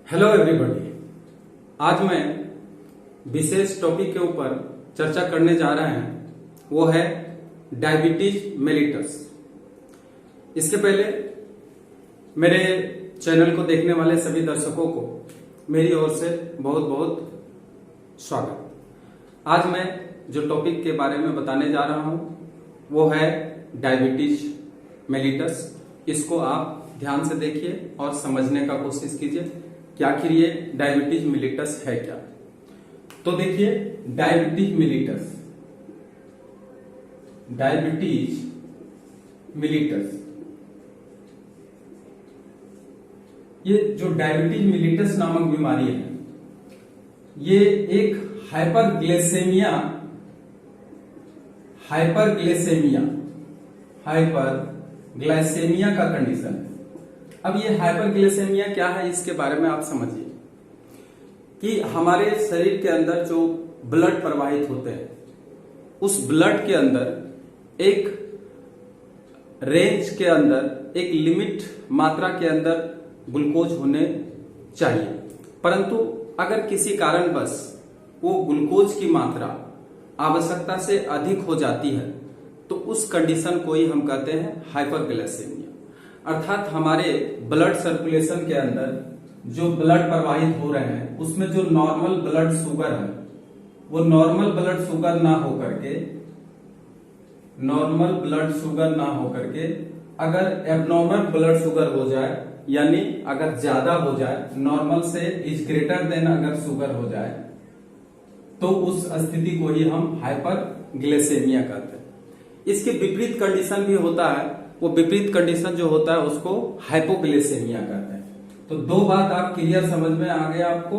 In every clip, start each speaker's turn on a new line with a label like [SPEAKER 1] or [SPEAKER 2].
[SPEAKER 1] Hello everybody. आज मैं विशेष topic के ऊपर चर्चा करने जा रहे हैं, वो है डायबिटीज मेलिटस। इसके पहले मेरे चैनल को देखने वाले सभी दर्शकों को मेरी ओर से बहुत बहुत स्वागत। आज मैं जो टॉपिक के बारे में बताने जा रहा हूं वो है डायबिटीज मेलिटस। इसको आप ध्यान से देखिए और समझने का कोशिश कीजिए कि आखिर ये डायबिटीज मेलिटस है क्या। तो देखिए, डायबिटीज मेलिटस, ये जो डायबिटीज मेलिटस नामक बीमारी है, ये एक हाइपरग्लाइसेमिया का कंडीशन है। अब ये हाइपरग्लाइसेमिया क्या है, इसके बारे में आप समझिए कि हमारे शरीर के अंदर जो ब्लड प्रवाहित होते हैं, उस ब्लड के अंदर एक रेंज के अंदर, एक लिमिट मात्रा के अंदर ग्लूकोज होने चाहिए। परंतु अगर किसी कारणवश वो ग्लूकोज की मात्रा आवश्यकता से अधिक हो जाती है तो उस कंडीशन को ही हम कहते हैं हाइपरग्लाइसेमिया। अर्थात हमारे ब्लड सर्कुलेशन के अंदर जो ब्लड प्रवाहित हो रहे हैं उसमें जो नॉर्मल ब्लड शुगर है, वो नॉर्मल ब्लड शुगर ना होकर के अगर एबनॉर्मल ब्लड शुगर हो जाए, यानी अगर ज्यादा हो जाए, नॉर्मल से इज ग्रेटर देन अगर शुगर हो जाए, तो उस स्थिति को ही हम हाइपरग्लाइसेमिया कहते हैं। इसके विपरीत कंडीशन भी होता है, वो विपरीत कंडीशन जो होता है उसको हाइपोग्लाइसेमिया कहते हैं। तो दो बात आप क्लियर समझ में आ गया आपको,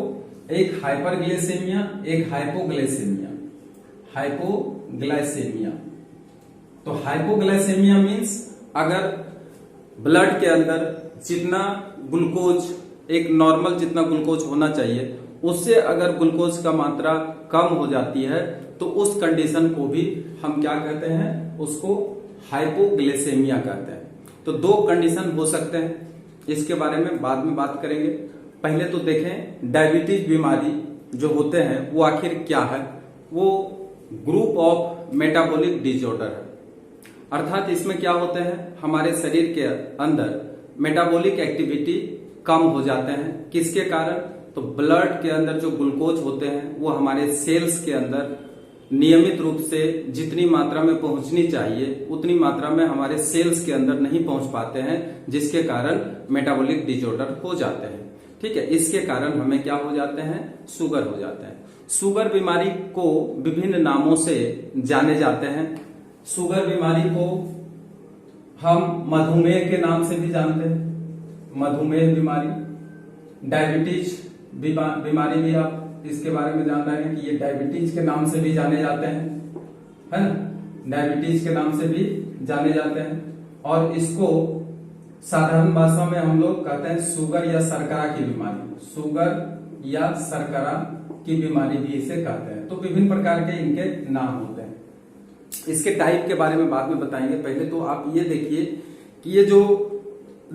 [SPEAKER 1] एक हाइपरग्लाइसेमिया, एक हाइपोग्लाइसेमिया। तो हाइपोग्लाइसेमिया मीन्स अगर ब्लड के अंदर जितना ग्लूकोज, एक नॉर्मल जितना ग्लूकोज होना चाहिए, उससे अगर ग्लूकोज का मात्रा कम हो जाती है तो उस कंडीशन को भी हम क्या कहते हैं, उसको हाइपोग्लाइसेमिया कहते हैं। तो दो कंडीशन हो सकते हैं, इसके बारे में बाद में बात करेंगे। पहले तो देखें डायबिटीज बीमारी जो होते हैं वो आखिर क्या है। वो ग्रुप ऑफ मेटाबॉलिक डिसऑर्डर है। अर्थात इसमें क्या होते हैं, हमारे शरीर के अंदर मेटाबॉलिक एक्टिविटी कम हो जाते हैं। किसके कारण? तो ब्लड के अंदर जो ग्लूकोज होते हैं वो हमारे सेल्स के अंदर नियमित रूप से जितनी मात्रा में पहुंचनी चाहिए उतनी मात्रा में हमारे सेल्स के अंदर नहीं पहुंच पाते हैं, जिसके कारण मेटाबॉलिक डिसऑर्डर हो जाते हैं। ठीक है, इसके कारण हमें क्या हो जाते हैं, शुगर हो जाते हैं। शुगर बीमारी को विभिन्न नामों से जाने जाते हैं। शुगर बीमारी को हम मधुमेह के नाम से भी जानते हैं, मधुमेह बीमारी। डायबिटीज बीमारी भी आप इसके बारे में जान रहे हैं कि ये डायबिटीज के नाम से भी जाने जाते हैं, है ना, डायबिटीज के नाम से भी जाने जाते हैं। और इसको साधारण भाषा में हम लोग कहते हैं शुगर या शर्करा की बीमारी, शुगर या शर्करा की बीमारी भी इसे कहते हैं। तो विभिन्न प्रकार के इनके नाम होते हैं। इसके टाइप के बारे में बाद में बताएंगे। पहले तो आप ये देखिए कि ये जो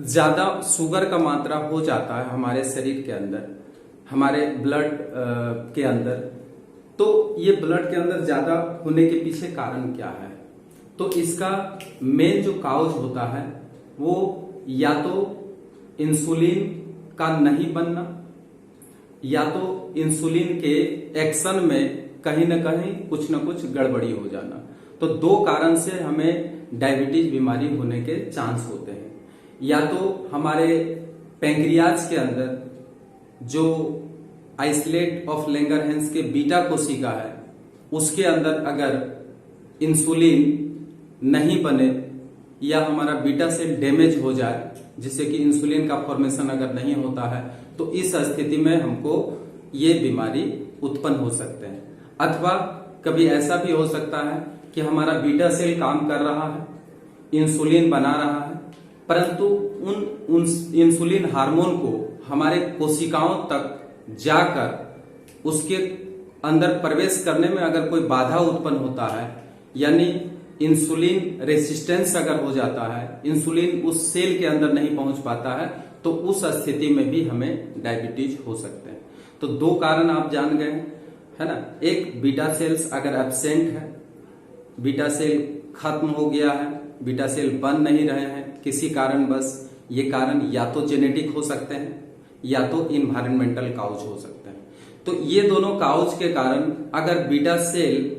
[SPEAKER 1] ज्यादा शुगर का मात्रा हो जाता है हमारे शरीर के अंदर, हमारे ब्लड के अंदर, तो ये ब्लड के अंदर ज्यादा होने के पीछे कारण क्या है? तो इसका मेन जो काउज होता है वो या तो इंसुलिन का नहीं बनना, या तो इंसुलिन के एक्शन में कहीं ना कहीं कुछ ना कुछ गड़बड़ी हो जाना। तो दो कारण से हमें डायबिटीज बीमारी होने के चांस होते हैं। या तो हमारे पैंक्रियाज के अंदर जो आइसोलेट ऑफ लैंगरहैंस के बीटा कोशिका है, उसके अंदर अगर इंसुलिन नहीं बने या हमारा बीटा सेल डैमेज हो जाए, जिससे कि इंसुलिन का फॉर्मेशन अगर नहीं होता है, तो इस स्थिति में हमको ये बीमारी उत्पन्न हो सकते हैं। अथवा कभी ऐसा भी हो सकता है कि हमारा बीटा सेल काम कर रहा है, इंसुलिन बना रहा है, परंतु उन इंसुलिन हार्मोन को हमारे कोशिकाओं तक जाकर उसके अंदर प्रवेश करने में अगर कोई बाधा उत्पन्न होता है, यानी इंसुलिन रेसिस्टेंस अगर हो जाता है, इंसुलिन उस सेल के अंदर नहीं पहुंच पाता है, तो उस स्थिति में भी हमें डायबिटीज हो सकते हैं। तो दो कारण आप जान गए हैं, है ना। एक, बीटा सेल्स अगर एब्सेंट है, बीटा सेल खत्म हो गया है, बीटा सेल बन नहीं रहे हैं किसी कारण बस, ये कारण या तो जेनेटिक हो सकते हैं या तो इन्वायरमेंटल काउज हो सकते हैं। तो ये दोनों काउज के कारण अगर बीटा सेल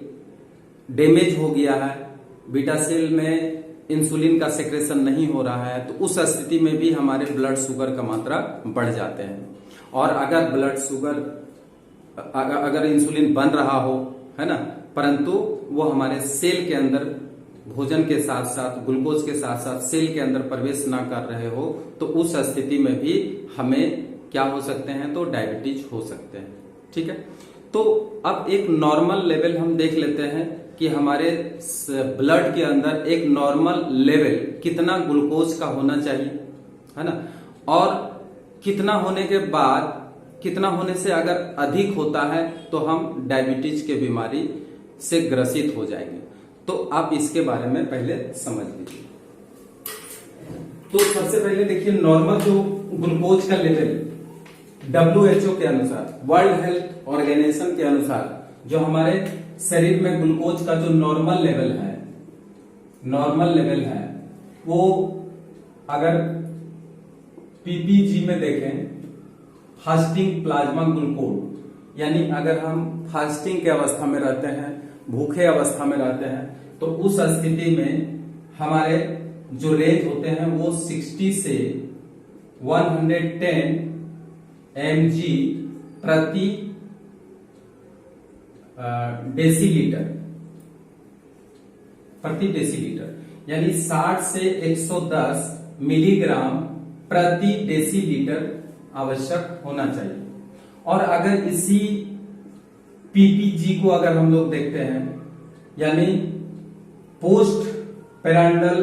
[SPEAKER 1] डैमेज हो गया है, बीटा सेल में इंसुलिन का सेक्रेशन नहीं हो रहा है, तो उस स्थिति में भी हमारे ब्लड शुगर का मात्रा बढ़ जाते हैं। और अगर ब्लड शुगर अगर इंसुलिन बन रहा हो, है ना, परंतु वो हमारे सेल के अंदर भोजन के साथ साथ ग्लूकोज के साथ साथ सेल के अंदर प्रवेश ना कर रहे हो, तो उस स्थिति में भी हमें क्या हो सकते हैं, तो डायबिटीज हो सकते हैं। ठीक है। तो अब एक नॉर्मल लेवल हम देख लेते हैं कि हमारे ब्लड के अंदर एक नॉर्मल लेवल कितना ग्लूकोज का होना चाहिए, है ना, और कितना होने के बाद, कितना होने से अगर अधिक होता है तो हम डायबिटीज के बीमारी से ग्रसित हो जाएंगे। तो आप इसके बारे में पहले समझ लीजिए। तो सबसे पहले देखिए, नॉर्मल जो ग्लूकोज का लेवल WHO के अनुसार, वर्ल्ड हेल्थ ऑर्गेनाइजेशन के अनुसार, जो हमारे शरीर में ग्लूकोज का जो नॉर्मल लेवल है, वो अगर PPG में देखें, फास्टिंग प्लाज्मा ग्लूकोज, यानी अगर हम फास्टिंग के अवस्था में रहते हैं, भूखे अवस्था में रहते हैं, तो उस स्थिति में हमारे जो रेंज होते हैं वो 60 से 110 mg प्रति डेसीलीटर, यानी 60 से 110 मिलीग्राम प्रति डेसीलीटर आवश्यक होना चाहिए। और अगर इसी PPG को अगर हम लोग देखते हैं, यानी पोस्ट पेरांडल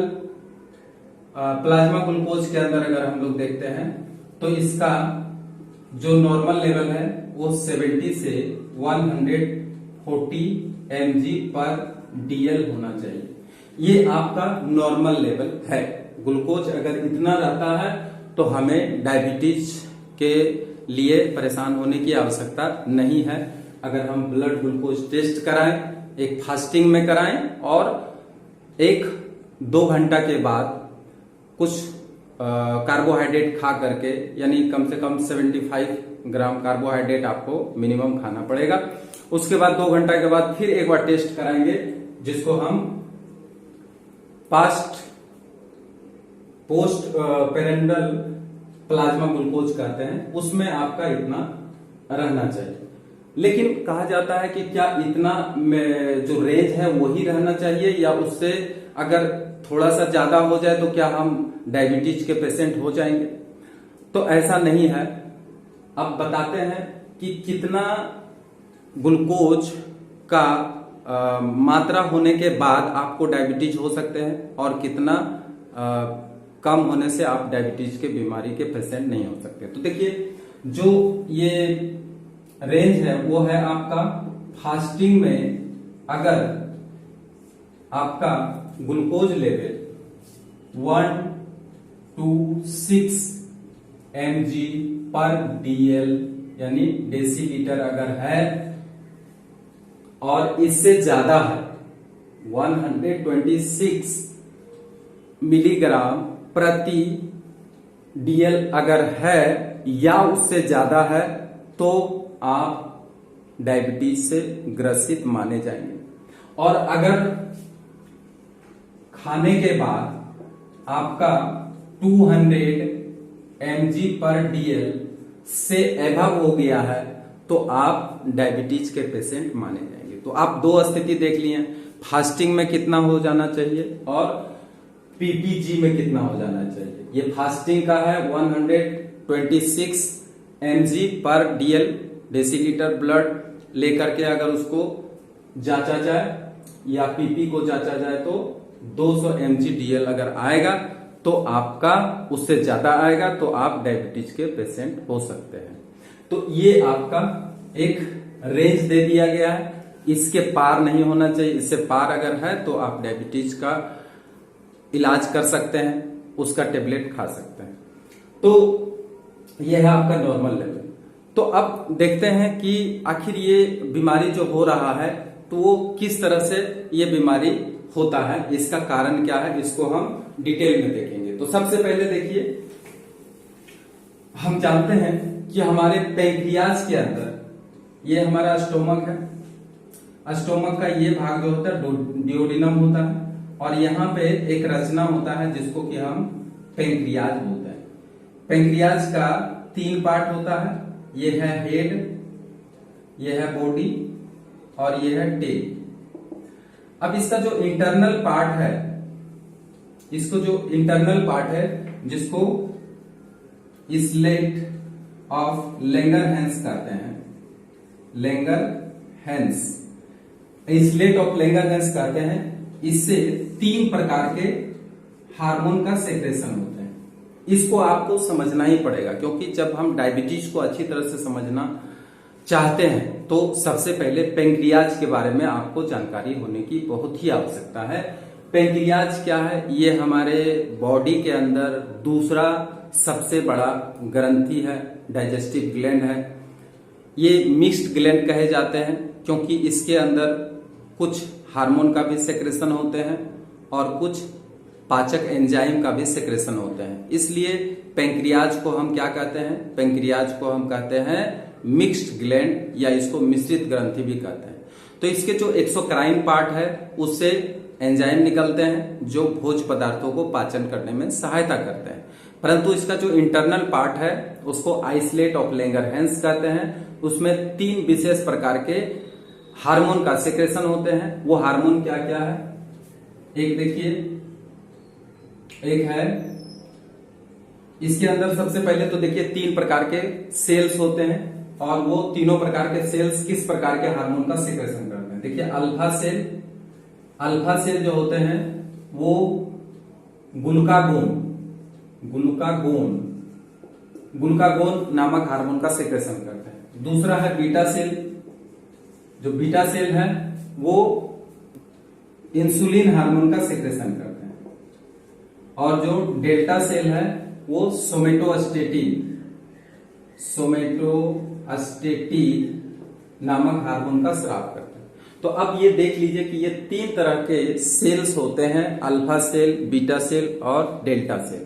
[SPEAKER 1] प्लाज्मा ग्लूकोज के अंदर अगर हम लोग देखते हैं, तो इसका जो नॉर्मल लेवल है वो 70 से 140 mg पर DL होना चाहिए। ये आपका नॉर्मल लेवल है। ग्लूकोज अगर इतना रहता है तो हमें डायबिटीज के लिए परेशान होने की आवश्यकता नहीं है। अगर हम ब्लड ग्लूकोज टेस्ट कराएं, एक फास्टिंग में कराएं और 1-2 घंटा के बाद कुछ कार्बोहाइड्रेट खा करके, यानी कम से कम 75 ग्राम कार्बोहाइड्रेट आपको मिनिमम खाना पड़ेगा। उसके बाद 2 घंटा के बाद फिर एक बार टेस्ट कराएंगे, जिसको हम पोस्ट पेरेंडल प्लाज्मा ग्लूकोज कहते हैं। उसमें आपका इतना रहना चाहिए। लेकिन कहा जाता है कि क्या इतना जो रेंज है वही रहना चाहिए, या उससे अगर थोड़ा सा ज्यादा हो जाए तो क्या हम डायबिटीज के पेशेंट हो जाएंगे? तो ऐसा नहीं है। अब बताते हैं कि कितना ग्लूकोज का मात्रा होने के बाद आपको डायबिटीज हो सकते हैं और कितना कम होने से आप डायबिटीज के बीमारी के पेशेंट नहीं हो सकते। तो देखिए, जो ये रेंज है वो है आपका फास्टिंग में, अगर आपका ग्लूकोज लेवल 1 to 6 mg पर DL यानी डेसीलीटर अगर है और इससे ज्यादा है 126 मिलीग्राम प्रति DL अगर है या उससे ज्यादा है, तो आप डायबिटीज से ग्रसित माने जाएंगे। और अगर खाने के बाद आपका 200 mg पर DL से एबव हो गया है, तो आप डायबिटीज के पेशेंट माने जाएंगे। तो आप दो स्थिति देख लिए, फास्टिंग में कितना हो जाना चाहिए और PPG में कितना हो जाना चाहिए। ये फास्टिंग का है 126 mg पर DL डेसीलीटर ब्लड लेकर के अगर उसको जांचा जाए या PP को जांचा जाए तो 200 mg DL अगर आएगा तो आपका, उससे ज्यादा आएगा तो आप डायबिटीज के पेशेंट हो सकते हैं। तो ये आपका एक रेंज दे दिया गया है, इसके पार नहीं होना चाहिए। इससे पार अगर है तो आप डायबिटीज का इलाज कर सकते हैं, उसका टेबलेट खा सकते हैं। तो ये है आपका नॉर्मल लेवल। तो अब देखते हैं कि आखिर ये बीमारी जो हो रहा है तो वो किस तरह से ये बीमारी होता है, इसका कारण क्या है, इसको हम डिटेल में देखेंगे। तो सबसे पहले देखिए, हम जानते हैं कि हमारे पैंक्रियाज के अंदर, ये हमारा स्टोमक है, स्टोमक का ये भाग जो होता है डियोडिनम होता है, और यहाँ पे एक रचना होता है जिसको कि हम पैंक्रियाज बोलते हैं। पैंक्रियाज का 3 पार्ट होता है, ये है हेड, ये है बॉडी और ये है टेल। अब इसका जो इंटरनल पार्ट है, इसको जो इंटरनल पार्ट है जिसको स्लेट ऑफ लैंगरहैंस कहते हैं, लैंगरहैंस, स्लेट ऑफ लैंगरहैंस कहते हैं। इससे 3 प्रकार के हार्मोन का सेक्रेशन होते हैं। इसको आपको समझना ही पड़ेगा, क्योंकि जब हम डायबिटीज को अच्छी तरह से समझना चाहते हैं तो सबसे पहले पैंक्रियाज के बारे में आपको जानकारी होने की बहुत ही आवश्यकता है। पैंक्रियाज क्या है? ये हमारे बॉडी के अंदर दूसरा सबसे बड़ा ग्रंथि है, डाइजेस्टिव ग्लैंड है। ये मिक्स्ड ग्लैंड कहे जाते हैं क्योंकि इसके अंदर कुछ हार्मोन का भी सेक्रेशन होते हैं और कुछ पाचक एंजाइम का भी सेक्रेशन होते हैं। इसलिए पैंक्रियाज को हम क्या कहते हैं? पैंक्रियाज को हम कहते हैं मिक्स्ड ग्लैंड, या इसको मिश्रित ग्रंथि भी कहते हैं। तो इसके जो एक्सोक्राइन पार्ट है उससे एंजाइम निकलते हैं जो भोज्य पदार्थों को पाचन करने में सहायता करते हैं, परंतु इसका जो इंटरनल पार्ट है उसको आइसलेट ऑफ लैंगरहैंस कहते हैं। उसमें 3 विशेष प्रकार के हार्मोन का सेक्रेशन होते हैं। वो हार्मोन क्या क्या है? एक देखिए, एक है इसके अंदर सबसे पहले तो देखिए 3 प्रकार के सेल्स होते हैं, और वो तीनों प्रकार के सेल्स किस प्रकार के हार्मोन का सेक्रेशन करते हैं। देखिए अल्फा सेल, अल्फा सेल जो होते हैं वो ग्लूकागोन नामक हार्मोन का सेक्रेशन करते हैं। दूसरा है बीटा सेल, जो बीटा सेल है वो इंसुलिन हार्मोन का सेक्रेशन करते हैं, और जो डेल्टा सेल है वो सोमेटोस्टेटिन नामक हार्मोन का स्राव करते हैं। तो अब ये देख लीजिए कि ये 3 तरह के सेल्स होते हैं, अल्फा सेल, बीटा सेल और डेल्टा सेल।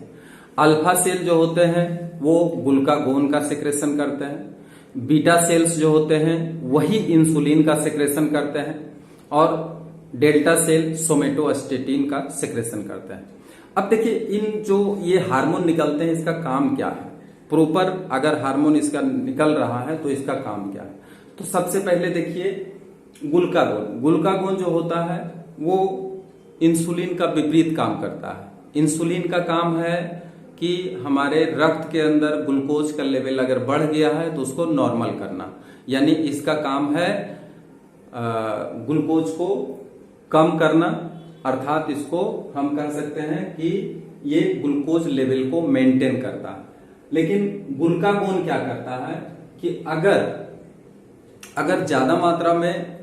[SPEAKER 1] अल्फा सेल जो होते हैं वो ग्लूकागोन का सेक्रेशन करते हैं, बीटा सेल्स जो होते हैं वही इंसुलिन का सेक्रेशन करते हैं, और डेल्टा सेल सोमेटोस्टेटिन का सेक्रेशन करते हैं। अब देखिए इन जो ये हार्मोन निकलते हैं इसका काम क्या है? प्रॉपर अगर हार्मोन इसका निकल रहा है तो इसका काम क्या है? तो सबसे पहले देखिए ग्लूकागोन जो होता है वो इंसुलिन का विपरीत काम करता है। इंसुलिन का काम है कि हमारे रक्त के अंदर ग्लूकोज का लेवल अगर बढ़ गया है तो उसको नॉर्मल करना, यानी इसका काम है ग्लूकोज को कम करना, अर्थात इसको हम कह सकते हैं कि ये ग्लूकोज लेवल को मेंटेन करता है। लेकिन ग्लूकागोन क्या करता है कि अगर ज्यादा मात्रा में,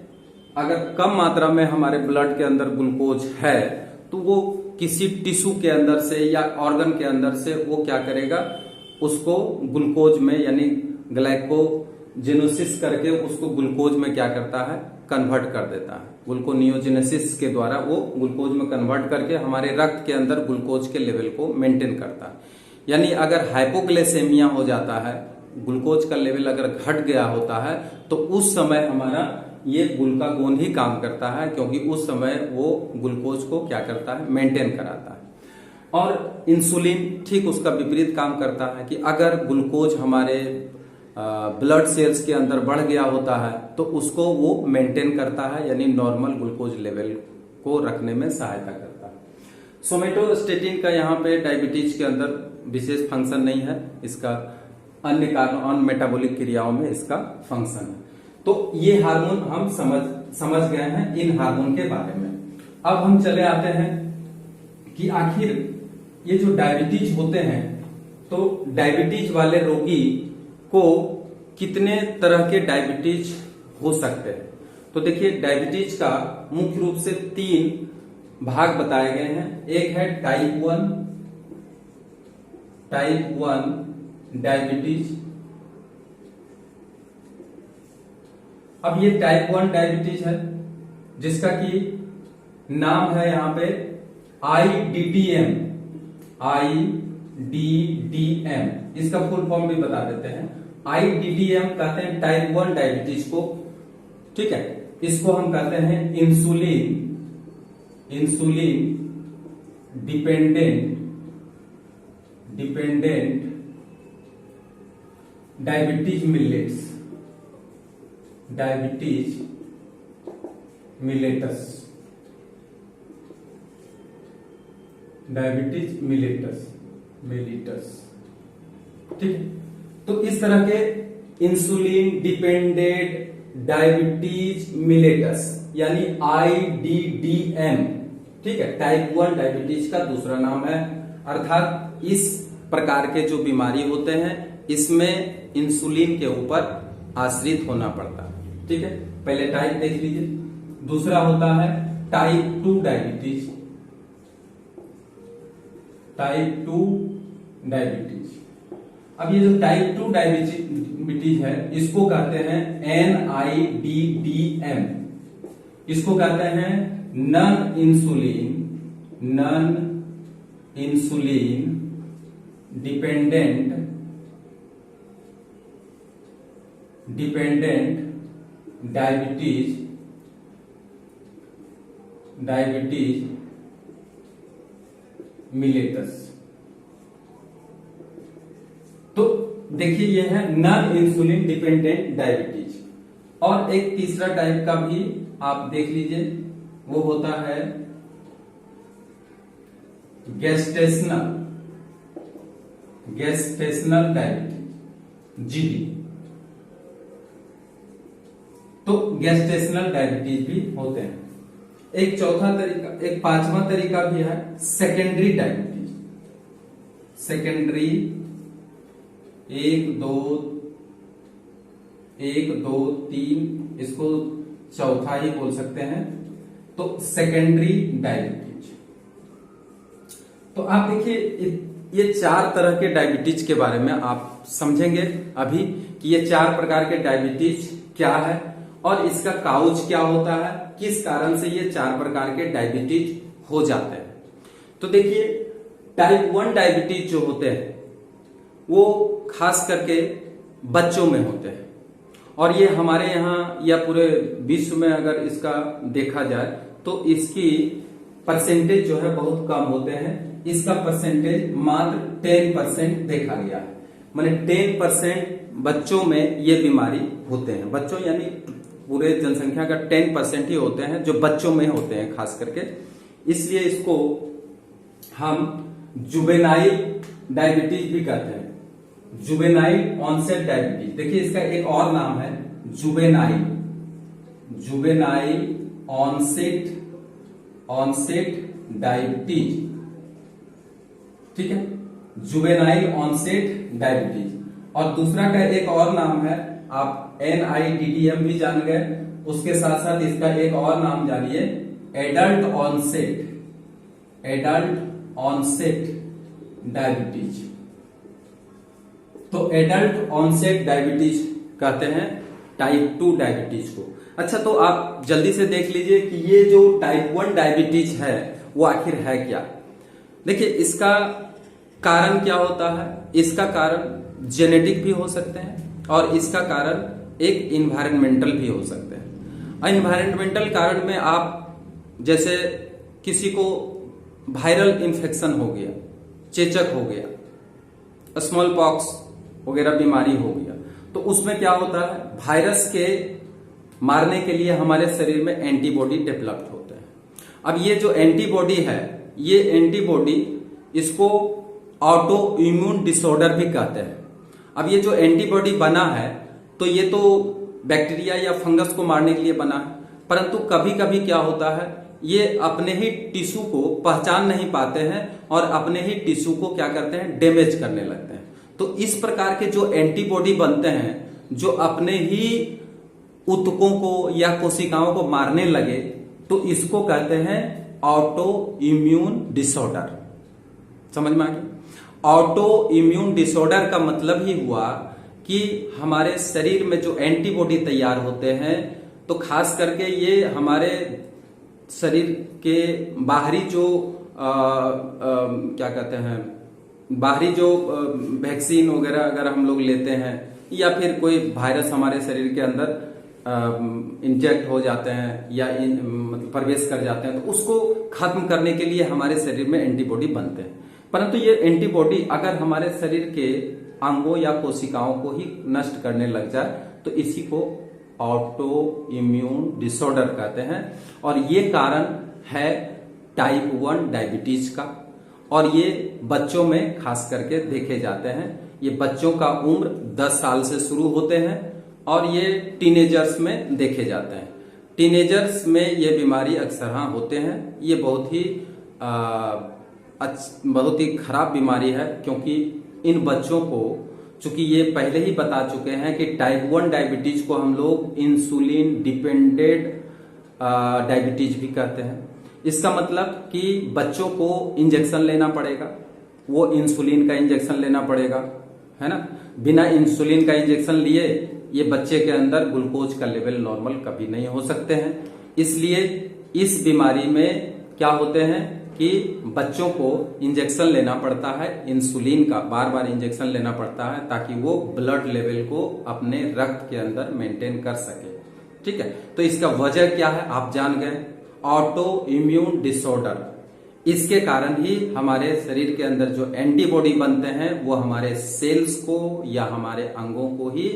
[SPEAKER 1] अगर कम मात्रा में हमारे ब्लड के अंदर ग्लूकोज है तो वो किसी टिश्यू के अंदर से या ऑर्गन के अंदर से वो क्या करेगा, उसको ग्लूकोज में यानी ग्लाइकोजेनोसिस करके उसको ग्लूकोज में क्या करता है, कन्वर्ट कर देता है। ग्लूकोनियोजेनेसिस के द्वारा वो ग्लूकोज में कन्वर्ट करके हमारे रक्त के अंदर ग्लूकोज के लेवल को मेंटेन करता है। यानी अगर हाइपोग्लाइसेमिया हो जाता है, ग्लूकोज का लेवल अगर घट गया होता है तो उस समय हमारा ये ग्लूकागोन ही काम करता है, क्योंकि उस समय वो ग्लूकोज को क्या करता है, मेंटेन कराता है। और इंसुलिन ठीक उसका विपरीत काम करता है कि अगर ग्लूकोज हमारे ब्लड सेल्स के अंदर बढ़ गया होता है तो उसको वो मेंटेन करता है, यानी नॉर्मल ग्लूकोज लेवल को रखने में सहायता करता है। सोमेटोस्टेटिन का यहाँ पे डायबिटीज के अंदर विशेष फंक्शन नहीं है, इसका अन्य कारण मेटाबॉलिक क्रियाओं में इसका फंक्शन है। तो ये हार्मोन हम समझ गए हैं इन हार्मोन के बारे में। अब हम चले आते हैं कि आखिर ये जो डायबिटीज होते हैं तो डायबिटीज वाले रोगी को कितने तरह के डायबिटीज हो सकते हैं। तो देखिए डायबिटीज का मुख्य रूप से 3 भाग बताए गए हैं। एक है टाइप 1, डायबिटीज। अब ये टाइप 1 डायबिटीज है जिसका कि नाम है यहां पे IDDM। IDDM इसका फुल फॉर्म भी बता देते हैं। IDDM कहते हैं टाइप 1 डायबिटीज को, ठीक है। इसको हम कहते हैं इंसुलिन डिपेंडेंट डायबिटीज मिलेटस, ठीक है। तो इस तरह के इंसुलिन डिपेंडेंट डायबिटीज मिलेटस यानी IDDM, ठीक है, टाइप 1 डायबिटीज का दूसरा नाम है। अर्थात इस प्रकार के जो बीमारी होते हैं इसमें इंसुलिन के ऊपर आश्रित होना पड़ता है, ठीक है। पहले टाइप देख लीजिए। दूसरा होता है टाइप 2 डायबिटीज। अब ये जो टाइप 2 डायबिटीज है इसको कहते हैं NIDDM। इसको कहते हैं non insulin dependent diabetes mellitus. तो देखिए ये है नॉन इंसुलिन डिपेंडेंट डायबिटीज। और एक तीसरा टाइप का भी आप देख लीजिए, वो होता है गेस्टेशनल डायबिटीज, GD। तो गेस्टेशनल डायबिटीज भी होते हैं। एक चौथा तरीका, एक पांचवा तरीका भी है सेकेंडरी डायबिटीज। सेकेंडरी 1 2 3 इसको चौथा ही बोल सकते हैं। तो सेकेंडरी डायबिटीज। तो आप देखिए ये 4 तरह के डायबिटीज के बारे में आप समझेंगे अभी कि ये 4 प्रकार के डायबिटीज क्या है और इसका काउज क्या होता है, किस कारण से ये 4 प्रकार के डायबिटीज हो जाते हैं। तो देखिए टाइप 1 डायबिटीज जो होते हैं वो खास करके बच्चों में होते हैं और ये हमारे यहाँ या पूरे विश्व में अगर इसका देखा जाए तो इसकी परसेंटेज जो है बहुत कम होते हैं। इसका परसेंटेज मात्र 10% देखा गया है। माने 10% बच्चों में ये बीमारी होते हैं। बच्चों यानी पूरे जनसंख्या का 10% ही होते हैं जो बच्चों में होते हैं खास करके। इसलिए इसको हम जुवेनाइल डायबिटीज भी कहते हैं, जुवेनाइल ऑनसेट डायबिटीज। देखिए इसका एक और नाम है जुवेनाइल ऑनसेट डायबिटीज, ठीक है, जुवेनाइल ऑनसेट डायबिटीज। और दूसरा का एक और नाम है, आप NIDDM भी जान गए, उसके साथ साथ इसका एक और नाम जानिए एडल्ट ऑनसेट डायबिटीज। तो एडल्ट ऑनसेट डायबिटीज कहते हैं टाइप 2 डायबिटीज को। अच्छा, तो आप जल्दी से देख लीजिए कि ये जो टाइप 1 डायबिटीज है वो आखिर है क्या। देखिए इसका कारण क्या होता है। इसका कारण जेनेटिक भी हो सकते हैं और इसका कारण एक इन्वायरमेंटल भी हो सकते हैं। इन्वायरमेंटल कारण में आप जैसे किसी को वायरल इन्फेक्शन हो गया, चेचक हो गया, स्मॉल पॉक्स वगैरह बीमारी हो गया, तो उसमें क्या होता है, वायरस के मारने के लिए हमारे शरीर में एंटीबॉडी डेवलप होते हैं। अब ये जो एंटीबॉडी है, ये एंटीबॉडी इसको ऑटो इम्यून डिसऑर्डर भी कहते हैं। अब ये जो एंटीबॉडी बना है तो ये तो बैक्टीरिया या फंगस को मारने के लिए बना है, परंतु कभी कभी क्या होता है, ये अपने ही टिश्यू को पहचान नहीं पाते हैं और अपने ही टिश्यू को क्या करते हैं, डैमेज करने लगते हैं। तो इस प्रकार के जो एंटीबॉडी बनते हैं जो अपने ही ऊतकों को या कोशिकाओं को मारने लगे, तो इसको कहते हैं ऑटो इम्यून डिसऑर्डर। समझ में आ गया। ऑटो इम्यून डिसऑर्डर का मतलब ही हुआ कि हमारे शरीर में जो एंटीबॉडी तैयार होते हैं, तो खास करके ये हमारे शरीर के बाहरी जो क्या कहते हैं, बाहरी जो वैक्सीन वगैरह अगर हम लोग लेते हैं या फिर कोई वायरस हमारे शरीर के अंदर इंजेक्ट हो जाते हैं या मतलब प्रवेश कर जाते हैं, तो उसको खत्म करने के लिए हमारे शरीर में एंटीबॉडी बनते हैं। परंतु ये एंटीबॉडी अगर हमारे शरीर के अंगों या कोशिकाओं को ही नष्ट करने लग जाए तो इसी को ऑटो इम्यून डिसऑर्डर कहते हैं। और ये कारण है टाइप 1 डायबिटीज का, और ये बच्चों में खास करके देखे जाते हैं। ये बच्चों का उम्र 10 साल से शुरू होते हैं और ये टीनेजर्स में देखे जाते हैं। टीनेजर्स में ये बीमारी अक्सर होते हैं। ये बहुत ही खराब बीमारी है, क्योंकि इन बच्चों को, चूंकि ये पहले ही बता चुके हैं कि टाइप 1 डायबिटीज को हम लोग इंसुलिन डिपेंडेंट डायबिटीज भी कहते हैं। इसका मतलब कि बच्चों को इंजेक्शन लेना पड़ेगा, वो इंसुलिन का इंजेक्शन लेना पड़ेगा, है ना। बिना इंसुलिन का इंजेक्शन लिए ये बच्चे के अंदर ग्लूकोज का लेवल नॉर्मल कभी नहीं हो सकते हैं। इसलिए इस बीमारी में क्या होते हैं कि बच्चों को इंजेक्शन लेना पड़ता है, इंसुलिन का बार बार इंजेक्शन लेना पड़ता है, ताकि वो ब्लड लेवल को अपने रक्त के अंदर मेंटेन कर सके। ठीक है, तो इसका वजह क्या है आप जान गए, ऑटो इम्यून डिसऑर्डर। इसके कारण ही हमारे शरीर के अंदर जो एंटीबॉडी बनते हैं वो हमारे सेल्स को या हमारे अंगों को ही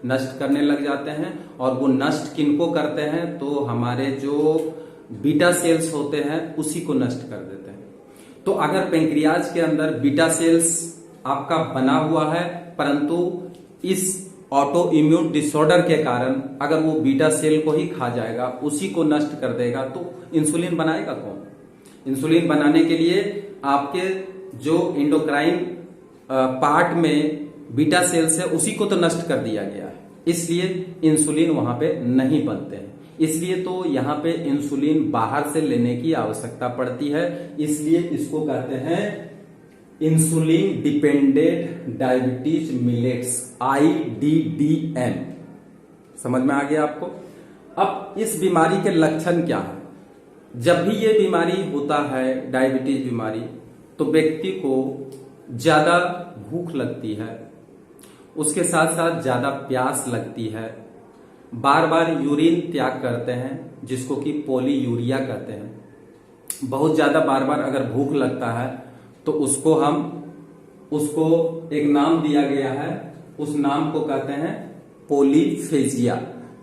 [SPEAKER 1] नष्ट करने लग जाते हैं। और वो नष्ट किनको करते हैं, तो हमारे जो बीटा सेल्स होते हैं उसी को नष्ट कर देते हैं। तो अगर पेंक्रियाज के अंदर बीटा सेल्स आपका बना हुआ है, परंतु इस ऑटो इम्यून डिसऑर्डर के कारण अगर वो बीटा सेल को ही खा जाएगा, उसी को नष्ट कर देगा, तो इंसुलिन बनाएगा कौन? इंसुलिन बनाने के लिए आपके जो एंडोक्राइन पार्ट में बीटा सेल्स है उसी को तो नष्ट कर दिया गया है, इसलिए इंसुलिन वहां पे नहीं बनते हैं। इसलिए तो यहाँ पे इंसुलिन बाहर से लेने की आवश्यकता पड़ती है। इसलिए इसको कहते हैं insulin dependent diabetes millets, IDDM। समझ में आ गया आपको? अब इस बीमारी के लक्षण क्या है? जब भी ये बीमारी होता है, डायबिटीज बीमारी, तो व्यक्ति को ज्यादा भूख लगती है, उसके साथ साथ ज्यादा प्यास लगती है, बार बार यूरिन त्याग करते हैं जिसको कि पॉलीयूरिया कहते हैं। बहुत ज्यादा बार बार अगर भूख लगता है तो उसको एक नाम दिया गया है, उस नाम को कहते हैं पॉलीफेजिया।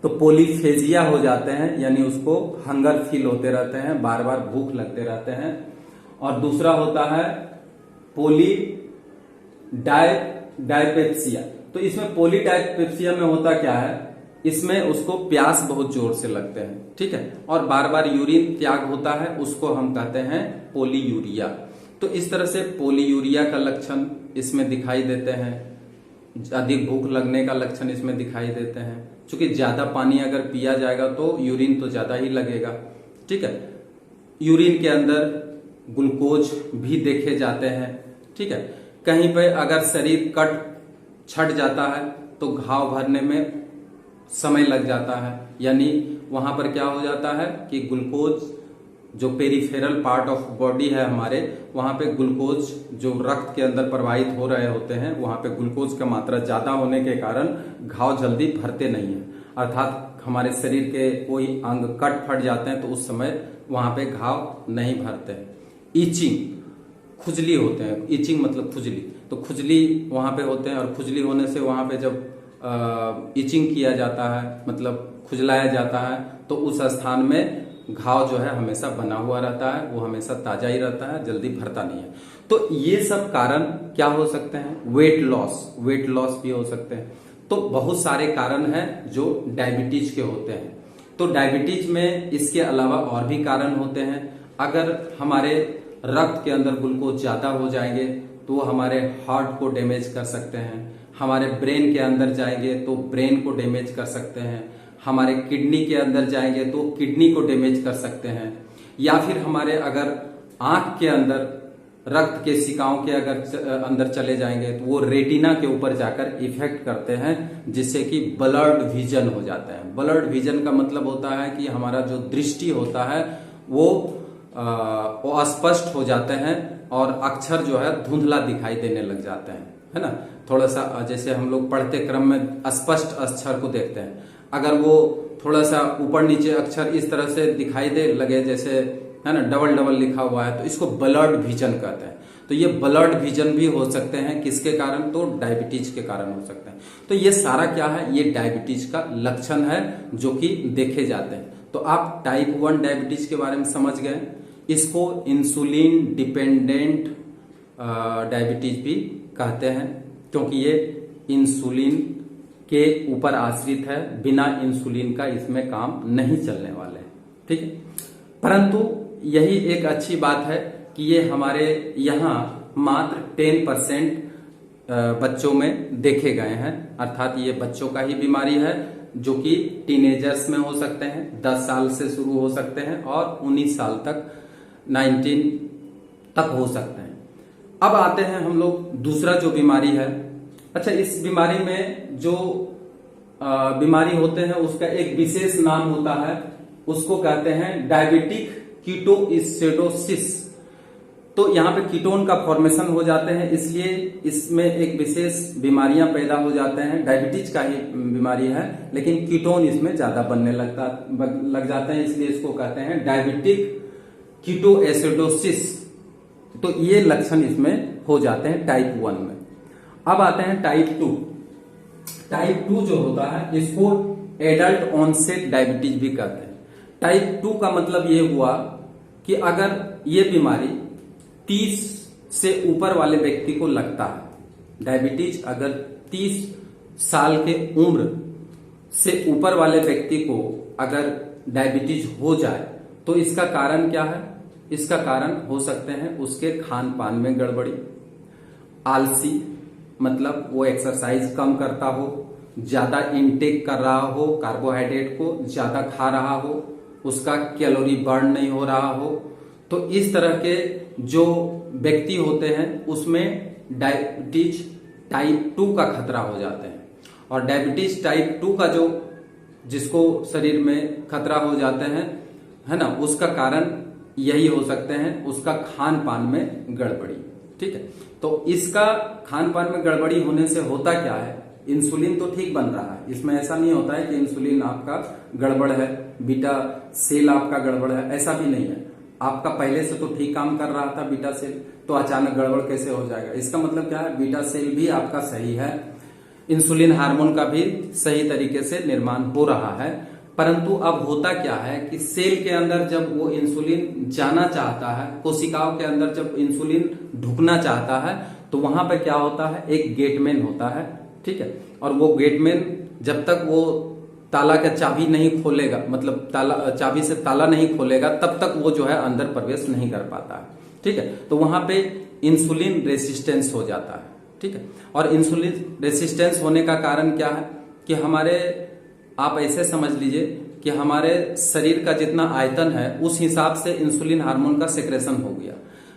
[SPEAKER 1] तो पॉलीफेजिया हो जाते हैं, यानी उसको हंगर फील होते रहते हैं, बार बार भूख लगते रहते हैं। और दूसरा होता है डायपेप्सिया। तो इसमें पॉलीडायपेप्सिया में होता क्या है, इसमें उसको प्यास बहुत जोर से लगते हैं, ठीक है, और बार बार यूरिन त्याग होता है, उसको हम कहते हैं पॉलीयूरिया। तो इस तरह से पॉलीयूरिया का लक्षण इसमें दिखाई देते हैं, अधिक भूख लगने का लक्षण इसमें दिखाई देते हैं। क्योंकि ज्यादा पानी अगर पिया जाएगा तो यूरिन तो ज्यादा ही लगेगा, ठीक है। यूरिन के अंदर ग्लूकोज भी देखे जाते हैं, ठीक है। कहीं पे अगर शरीर छट जाता है तो घाव भरने में समय लग जाता है, यानी वहां पर क्या हो जाता है कि ग्लूकोज जो पेरिफेरल पार्ट ऑफ बॉडी है हमारे, वहां पे ग्लूकोज जो रक्त के अंदर प्रवाहित हो रहे होते हैं, वहां पे ग्लूकोज का मात्रा ज्यादा होने के कारण घाव जल्दी भरते नहीं है। अर्थात हमारे शरीर के कोई अंग फट जाते हैं तो उस समय वहां पे घाव नहीं भरते हैं। ईचिंग, खुजली होते हैं, ईचिंग मतलब खुजली, तो खुजली वहां पे होते हैं, और खुजली होने से वहां पे जब ईचिंग किया जाता है, मतलब खुजलाया जाता है, तो उस स्थान में घाव जो है हमेशा बना हुआ रहता है, वो हमेशा ताजा ही रहता है, जल्दी भरता नहीं है। तो ये सब कारण क्या हो सकते हैं? वेट लॉस भी हो सकते हैं। तो बहुत सारे कारण हैं जो डायबिटीज के होते हैं। तो डायबिटीज में इसके अलावा और भी कारण होते हैं। अगर हमारे रक्त के अंदर ग्लूकोज ज्यादा हो जाएंगे तो वो हमारे हार्ट को डैमेज कर सकते हैं, हमारे ब्रेन के अंदर जाएंगे तो ब्रेन को डैमेज कर सकते हैं, हमारे किडनी के अंदर जाएंगे तो किडनी को डैमेज कर सकते हैं, या फिर हमारे अगर आंख के अंदर रक्त केशिकाओं के अगर अंदर चले जाएंगे तो वो रेटिना के ऊपर जाकर इफेक्ट करते हैं, जिससे कि ब्लर्ड विजन हो जाता है। ब्लर्ड विजन का मतलब होता है कि हमारा जो दृष्टि होता है वो अस्पष्ट हो जाते हैं और अक्षर जो है धुंधला दिखाई देने लग जाते हैं, है ना। थोड़ा सा जैसे हम लोग पढ़ते क्रम में अस्पष्ट अक्षर को देखते हैं, अगर वो थोड़ा सा ऊपर नीचे अक्षर इस तरह से दिखाई दे लगे, जैसे है ना डबल डबल लिखा हुआ है, तो इसको ब्लर्ड विजन कहते हैं। तो ये ब्लर्ड विजन भी हो सकते हैं किसके कारण, तो डायबिटीज के कारण हो सकते हैं। तो ये सारा क्या है, ये डायबिटीज का लक्षण है जो कि देखे जाते हैं। तो आप टाइप 1 डायबिटीज के बारे में समझ गए। इसको इंसुलिन डिपेंडेंट डायबिटीज भी कहते हैं, क्योंकि ये इंसुलिन के ऊपर आश्रित है, बिना इंसुलिन का इसमें काम नहीं चलने वाले, ठीक है। परंतु यही एक अच्छी बात है कि ये हमारे यहाँ मात्र 10% बच्चों में देखे गए हैं, अर्थात ये बच्चों का ही बीमारी है, जो कि टीनेजर्स में हो सकते हैं, 10 साल से शुरू हो सकते हैं और 19 साल तक 19 तक हो सकते हैं। अब आते हैं हम लोग दूसरा जो बीमारी है। अच्छा, इस बीमारी में जो बीमारी होते हैं उसका एक विशेष नाम होता है, उसको कहते हैं डायबिटिक कीटोएसिडोसिस। तो यहाँ पे कीटोन का फॉर्मेशन हो जाते हैं, इसलिए इसमें एक विशेष बीमारियां पैदा हो जाते हैं। डायबिटीज का ही बीमारी है, लेकिन कीटोन इसमें ज्यादा बनने लग जाते हैं, इसलिए इसको कहते हैं डायबिटिक कीटोएसिडोसिस। तो ये लक्षण इसमें हो जाते हैं टाइप 1 में। अब आते हैं टाइप 2। टाइप 2 जो होता है इसको एडल्ट ऑनसेट डायबिटीज भी कहते हैं। टाइप 2 का मतलब ये हुआ कि अगर ये बीमारी 30 से ऊपर वाले व्यक्ति को लगता है, डायबिटीज अगर 30 साल के उम्र से ऊपर वाले व्यक्ति को अगर डायबिटीज हो जाए तो इसका कारण क्या है? इसका कारण हो सकते हैं उसके खान पान में गड़बड़ी, आलसी मतलब वो एक्सरसाइज कम करता हो, ज्यादा इनटेक कर रहा हो, कार्बोहाइड्रेट को ज्यादा खा रहा हो, उसका कैलोरी बर्न नहीं हो रहा हो। तो इस तरह के जो व्यक्ति होते हैं उसमें डायबिटीज टाइप 2 का खतरा हो जाते हैं। और डायबिटीज टाइप 2 का जो जिसको शरीर में खतरा हो जाते हैं, है ना, उसका कारण यही हो सकते हैं उसका खान पान में गड़बड़ी, ठीक है। तो इसका खान पान में गड़बड़ी होने से होता क्या है, इंसुलिन तो ठीक बन रहा है, इसमें ऐसा नहीं होता है कि इंसुलिन आपका गड़बड़ है, बीटा सेल आपका गड़बड़ है, ऐसा भी नहीं है। आपका पहले से तो ठीक काम कर रहा था बीटा सेल, तो अचानक गड़बड़ कैसे हो जाएगा? इसका मतलब क्या है, बीटा सेल भी आपका सही है, इंसुलिन हार्मोन का भी सही तरीके से निर्माण हो रहा है। परंतु अब होता क्या है कि सेल के अंदर जब वो इंसुलिन जाना चाहता है, कोशिकाओं के अंदर जब इंसुलिन ढुकना चाहता है, तो वहां पर क्या होता है, एक गेटमैन होता है, ठीक है। और वो गेटमैन जब तक वो ताला का चाबी नहीं खोलेगा, मतलब चाबी से ताला नहीं खोलेगा, तब तक वो जो है अंदर प्रवेश नहीं कर पाता है, ठीक है। तो वहां पे इंसुलिन रेसिस्टेंस हो जाता है, ठीक है। और इंसुलिन रेसिस्टेंस होने का कारण क्या है कि आप ऐसे समझ लीजिए कि हमारे शरीर का जितना आयतन है उस हिसाब से इंसुलिन हार्मोन का सेक्रेशन हो गया,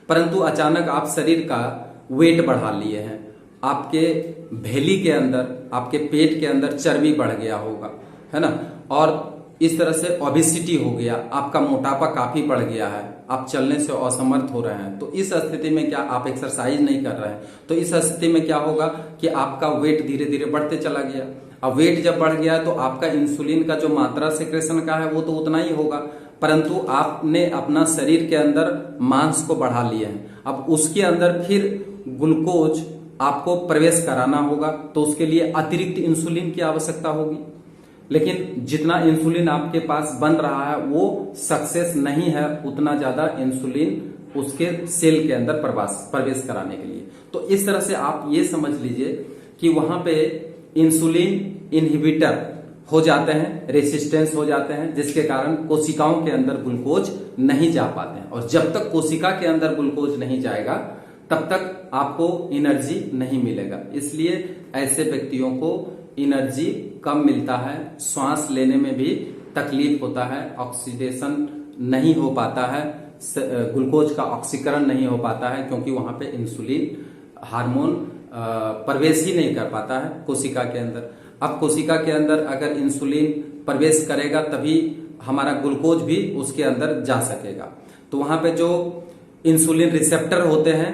[SPEAKER 1] परंतु अचानक आप शरीर का वेट बढ़ा लिए हैं, आपके भेली के अंदर, आपके पेट के अंदर चर्बी बढ़ गया होगा, है ना, और इस तरह से ओबेसिटी हो गया, आपका मोटापा काफी बढ़ गया है, आप चलने से असमर्थ हो रहे हैं। तो इस स्थिति में क्या, आप एक्सरसाइज नहीं कर रहे हैं, तो इस स्थिति में क्या होगा कि आपका वेट धीरे धीरे बढ़ते चला गया। अब वेट जब बढ़ गया तो आपका इंसुलिन का जो मात्रा सेक्रेशन का है वो तो उतना ही होगा, परंतु आपने अपना शरीर के अंदर मांस को बढ़ा लिया है, अब उसके अंदर फिर ग्लूकोज आपको प्रवेश कराना होगा, तो उसके लिए अतिरिक्त इंसुलिन की आवश्यकता होगी। लेकिन जितना इंसुलिन आपके पास बन रहा है वो सक्सेस नहीं है उतना ज्यादा इंसुलिन उसके सेल के अंदर प्रवेश कराने के लिए। तो इस तरह से आप ये समझ लीजिए कि वहां पे इंसुलिन इनहिबिटर हो जाते हैं, रेसिस्टेंस हो जाते हैं, जिसके कारण कोशिकाओं के अंदर ग्लूकोज नहीं जा पाते हैं। और जब तक कोशिका के अंदर ग्लूकोज नहीं जाएगा तब तक आपको एनर्जी नहीं मिलेगा, इसलिए ऐसे व्यक्तियों को एनर्जी कम मिलता है, श्वास लेने में भी तकलीफ होता है, ऑक्सीडेशन नहीं हो पाता है, ग्लूकोज का ऑक्सीकरण नहीं हो पाता है, क्योंकि वहां पे इंसुलिन हार्मोन प्रवेश ही नहीं कर पाता है कोशिका के अंदर। अब कोशिका के अंदर अगर इंसुलिन प्रवेश करेगा तभी हमारा ग्लूकोज भी उसके अंदर जा सकेगा। तो वहां पे जो इंसुलिन रिसेप्टर होते हैं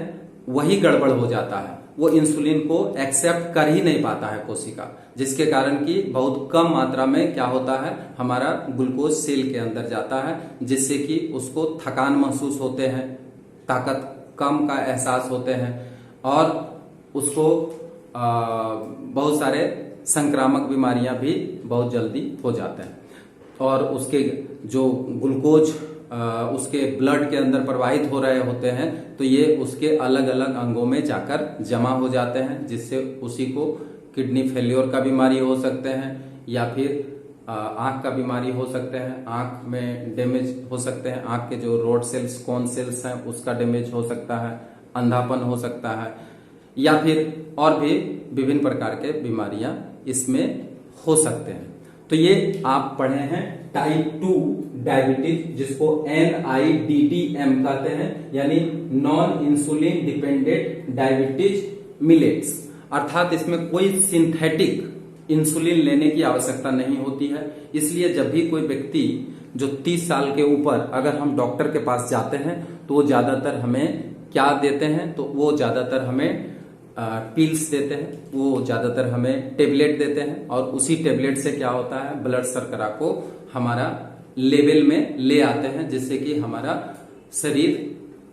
[SPEAKER 1] वही गड़बड़ हो जाता है, वो इंसुलिन को एक्सेप्ट कर ही नहीं पाता है कोशिका, जिसके कारण कि बहुत कम मात्रा में क्या होता है, हमारा ग्लूकोज सेल के अंदर जाता है, जिससे कि उसको थकान महसूस होते हैं, ताकत कम का एहसास होते हैं और उसको बहुत सारे संक्रामक बीमारियां भी बहुत जल्दी हो जाते हैं। और उसके जो ग्लूकोज उसके ब्लड के अंदर प्रवाहित हो रहे होते हैं तो ये उसके अलग अलग अंगों में जाकर जमा हो जाते हैं, जिससे उसी को किडनी फेल्योर का बीमारी हो सकते हैं, या फिर आंख का बीमारी हो सकते हैं, आंख में डैमेज हो सकते हैं, आंख के जो रोड सेल्स कोन सेल्स हैं उसका डैमेज हो सकता है, अंधापन हो सकता है, या फिर और भी विभिन्न प्रकार के बीमारियां इसमें हो सकते हैं। तो ये आप पढ़े हैं टाइप 2 डायबिटीज, जिसको NIDDM कहते हैं, यानी non insulin dependent diabetes millets. अर्थात इसमें कोई सिंथेटिक इंसुलिन लेने की आवश्यकता नहीं होती है। इसलिए जब भी कोई व्यक्ति जो 30 साल के ऊपर अगर हम डॉक्टर के पास जाते हैं तो वो ज्यादातर हमें क्या देते हैं, तो वो ज्यादातर हमें पिल्स देते हैं, वो ज्यादातर हमें टेबलेट देते हैं, और उसी टेबलेट से क्या होता है, ब्लड शर्करा को हमारा लेवल में ले आते हैं, जिससे कि हमारा शरीर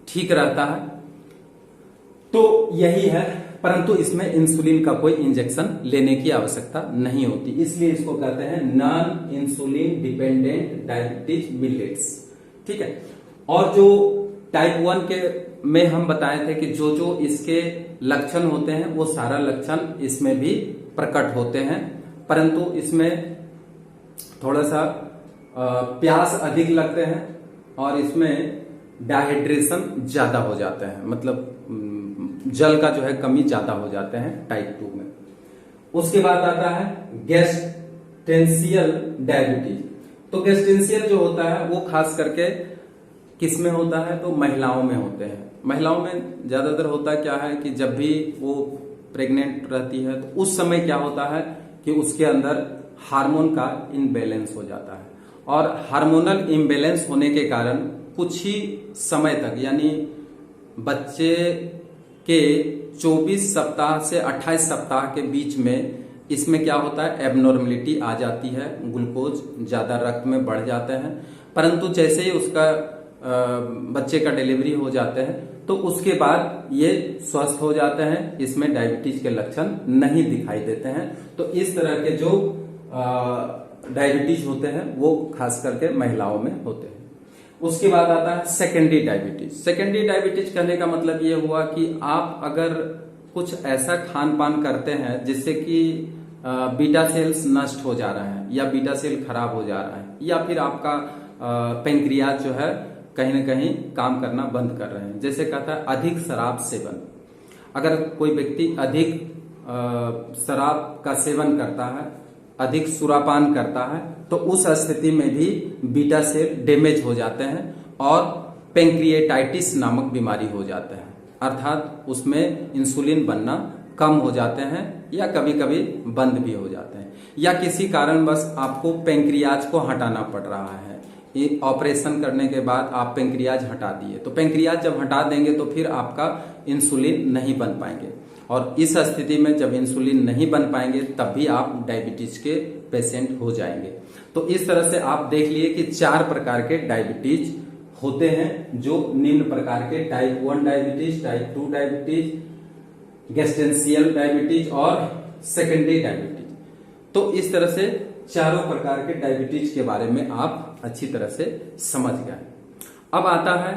[SPEAKER 1] ठीक रहता है। तो यही है, परंतु इसमें इंसुलिन का कोई इंजेक्शन लेने की आवश्यकता नहीं होती, इसलिए इसको कहते हैं non insulin dependent diabetes millets. ठीक है। और जो टाइप 1 के में हम बताए थे कि जो जो इसके लक्षण होते हैं वो सारा लक्षण इसमें भी प्रकट होते हैं, परंतु इसमें थोड़ा सा प्यास अधिक लगते हैं और इसमें डिहाइड्रेशन ज्यादा हो जाता है, मतलब जल का जो है कमी ज्यादा हो जाते हैं टाइप 2 में। उसके बाद आता है गैस्ट्रेंशियल डायबिटीज। तो गैस्ट्रेंशियल जो होता है वो खास करके किस में होता है, तो महिलाओं में होते हैं। महिलाओं में ज्यादातर होता क्या है कि जब भी वो प्रेग्नेंट रहती है तो उस समय क्या होता है कि उसके अंदर हार्मोन का इम्बैलेंस हो जाता है, और हार्मोनल इम्बैलेंस होने के कारण कुछ ही समय तक, यानी बच्चे के 24 सप्ताह से 28 सप्ताह के बीच में इसमें क्या होता है, एबनॉर्मलिटी आ जाती है, ग्लूकोज ज्यादा रक्त में बढ़ जाते हैं। परंतु जैसे ही उसका बच्चे का डिलीवरी हो जाते हैं तो उसके बाद ये स्वस्थ हो जाते हैं, इसमें डायबिटीज के लक्षण नहीं दिखाई देते हैं। तो इस तरह के जो डायबिटीज होते हैं वो खास करके महिलाओं में होते हैं। उसके बाद आता है सेकेंडरी डायबिटीज। सेकेंडरी डायबिटीज कहने का मतलब ये हुआ कि आप अगर कुछ ऐसा खान पान करते हैं जिससे कि बीटा सेल्स नष्ट हो जा रहा है, या बीटा सेल खराब हो जा रहा है, या फिर आपका पेंक्रियाज जो है कहीं ना कहीं काम करना बंद कर रहे हैं। जैसे कहता है अधिक शराब सेवन, अगर कोई व्यक्ति अधिक शराब का सेवन करता है, अधिक सुरापान करता है, तो उस स्थिति में भी बीटा सेल डैमेज हो जाते हैं और पेंक्रिएटाइटिस नामक बीमारी हो जाता है, अर्थात उसमें इंसुलिन बनना कम हो जाते हैं या कभी कभी बंद भी हो जाते हैं, या किसी कारणवश आपको पेंक्रियाज को हटाना पड़ रहा है। ये ऑपरेशन करने के बाद आप पेंक्रियाज हटा दिए, तो पेंक्रियाज जब हटा देंगे तो फिर आपका इंसुलिन नहीं बन पाएंगे, और इस स्थिति में जब इंसुलिन नहीं बन पाएंगे तब भी आप डायबिटीज के पेशेंट हो जाएंगे। तो इस तरह से आप देख लिए कि 4 प्रकार के डायबिटीज होते हैं, जो निम्न प्रकार के type 1 diabetes, type 2 diabetes, gestational diabetes और सेकेंडरी डायबिटीज। तो इस तरह से चारों प्रकार के डायबिटीज के बारे में आप अच्छी तरह से समझ गए। अब आता है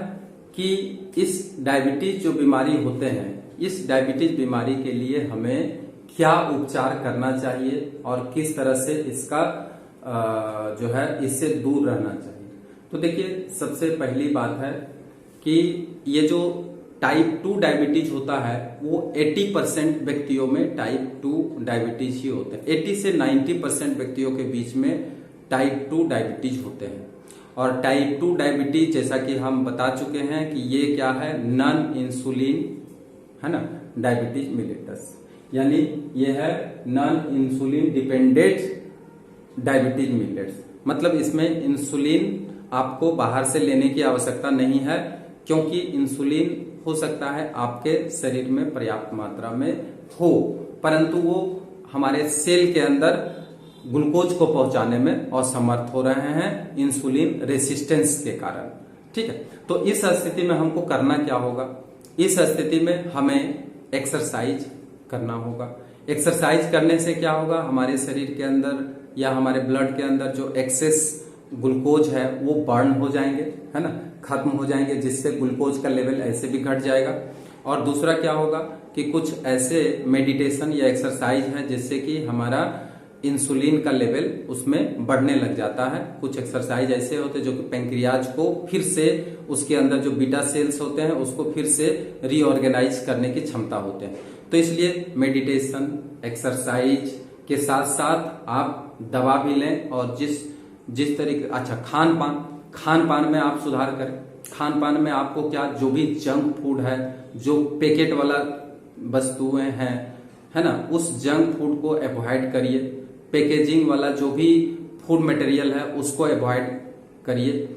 [SPEAKER 1] कि इस डायबिटीज जो बीमारी होते हैं, इस डायबिटीज बीमारी के लिए हमें क्या उपचार करना चाहिए और किस तरह से इसका जो है इससे दूर रहना चाहिए। तो देखिए, सबसे पहली बात है कि ये जो टाइप 2 डायबिटीज होता है वो 80% व्यक्तियों में टाइप 2 डायबिटीज ही होते हैं। 80 से 90% व्यक्तियों के बीच में टाइप 2 डायबिटीज होते हैं, और टाइप 2 डायबिटीज जैसा कि हम बता चुके हैं कि ये क्या है, नॉन इंसुलिन, है ना, डायबिटीज मिलेटस, यानी ये है non insulin dependent diabetes millets. मतलब इसमें इंसुलिन आपको बाहर से लेने की आवश्यकता नहीं है, क्योंकि इंसुलिन हो सकता है आपके शरीर में पर्याप्त मात्रा में हो, परंतु वो हमारे सेल के अंदर ग्लूकोज को पहुंचाने में असमर्थ हो रहे हैं इंसुलिन रेसिस्टेंस के कारण। ठीक है, तो इस स्थिति में हमको करना क्या होगा? इस स्थिति में हमें एक्सरसाइज करना होगा। एक्सरसाइज करने से क्या होगा, हमारे शरीर के अंदर या हमारे ब्लड के अंदर जो एक्सेस ग्लूकोज है वो बर्न हो जाएंगे, है ना, खत्म हो जाएंगे, जिससे ग्लूकोज का लेवल ऐसे भी घट जाएगा। और दूसरा क्या होगा कि कुछ ऐसे मेडिटेशन या एक्सरसाइज है जिससे कि हमारा इंसुलिन का लेवल उसमें बढ़ने लग जाता है। कुछ एक्सरसाइज ऐसे होते हैं जो कि पैंक्रियाज को फिर से, उसके अंदर जो बीटा सेल्स होते हैं उसको फिर से रीऑर्गेनाइज करने की क्षमता होते हैं। तो इसलिए मेडिटेशन, एक्सरसाइज के साथ साथ आप दवा भी लें, और जिस तरीके, अच्छा, खान पान में आप सुधार करें। खान पान में आपको क्या, जो भी जंक फूड है, जो पैकेट वाला वस्तुएं हैं, है ना, उस जंक फूड को अवॉइड करिए। पैकेजिंग वाला जो भी फूड मटेरियल है उसको अवॉइड करिए।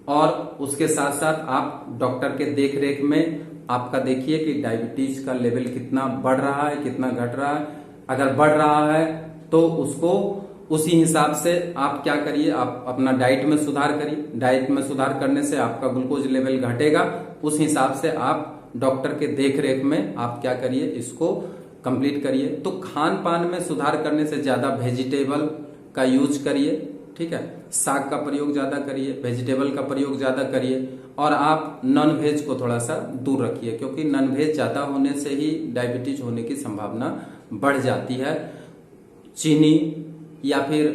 [SPEAKER 1] और उसके साथ साथ आप डॉक्टर के देख रेख में आपका देखिए कि डायबिटीज का लेवल कितना बढ़ रहा है, कितना घट रहा है। अगर बढ़ रहा है तो उसको उसी हिसाब से आप क्या करिए, आप अपना डाइट में सुधार करिए। डाइट में सुधार करने से आपका ग्लूकोज लेवल घटेगा, उस हिसाब से आप डॉक्टर के देख रेख में आप क्या करिए, इसको कंप्लीट करिए। तो खान पान में सुधार करने से ज्यादा वेजिटेबल का यूज करिए, ठीक है, साग का प्रयोग ज्यादा करिए, वेजिटेबल का प्रयोग ज्यादा करिए, और आप नॉन वेज को थोड़ा सा दूर रखिए, क्योंकि नॉन वेज ज्यादा होने से ही डायबिटीज होने की संभावना बढ़ जाती है। चीनी या फिर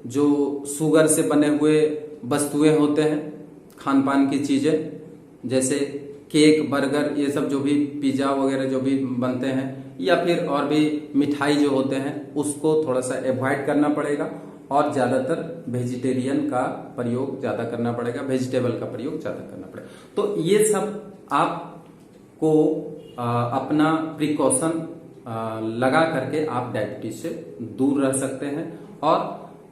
[SPEAKER 1] जो शुगर से बने हुए वस्तुएं होते हैं, खान पान की चीजें जैसे केक, बर्गर, ये सब जो भी पिज्जा वगैरह जो भी बनते हैं, या फिर और भी मिठाई जो होते हैं, उसको थोड़ा सा अवॉइड करना पड़ेगा, और ज्यादातर वेजिटेरियन का प्रयोग ज्यादा करना पड़ेगा, वेजिटेबल का प्रयोग ज्यादा करना पड़ेगा। तो ये सब आपको अपना प्रिकॉशन लगा करके आप डायबिटीज से दूर रह सकते हैं। और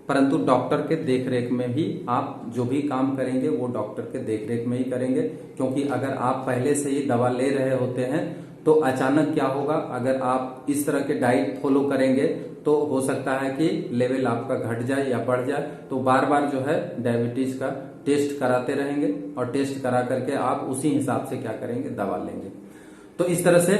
[SPEAKER 1] परंतु डॉक्टर के देखरेख में भी आप जो भी काम करेंगे वो डॉक्टर के देखरेख में ही करेंगे, क्योंकि अगर आप पहले से ही दवा ले रहे होते हैं तो अचानक क्या होगा, अगर आप इस तरह के डाइट फॉलो करेंगे तो हो सकता है कि लेवल आपका घट जाए या बढ़ जाए। तो बार बार जो है डायबिटीज का टेस्ट कराते रहेंगे, और टेस्ट करा करके आप उसी हिसाब से क्या करेंगे, दवा लेंगे। तो इस तरह से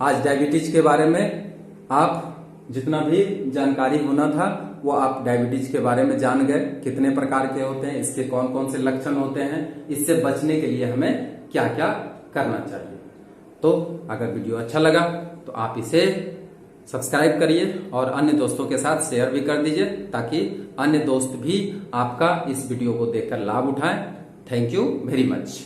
[SPEAKER 1] आज डायबिटीज के बारे में आप जितना भी जानकारी होना था वो आप डायबिटीज के बारे में जान गए, कितने प्रकार के होते हैं, इसके कौन कौन से लक्षण होते हैं, इससे बचने के लिए हमें क्या क्या करना चाहिए। तो अगर वीडियो अच्छा लगा तो आप इसे सब्सक्राइब करिए और अन्य दोस्तों के साथ शेयर भी कर दीजिए, ताकि अन्य दोस्त भी आपका इस वीडियो को देखकर लाभ उठाएं। Thank you very much.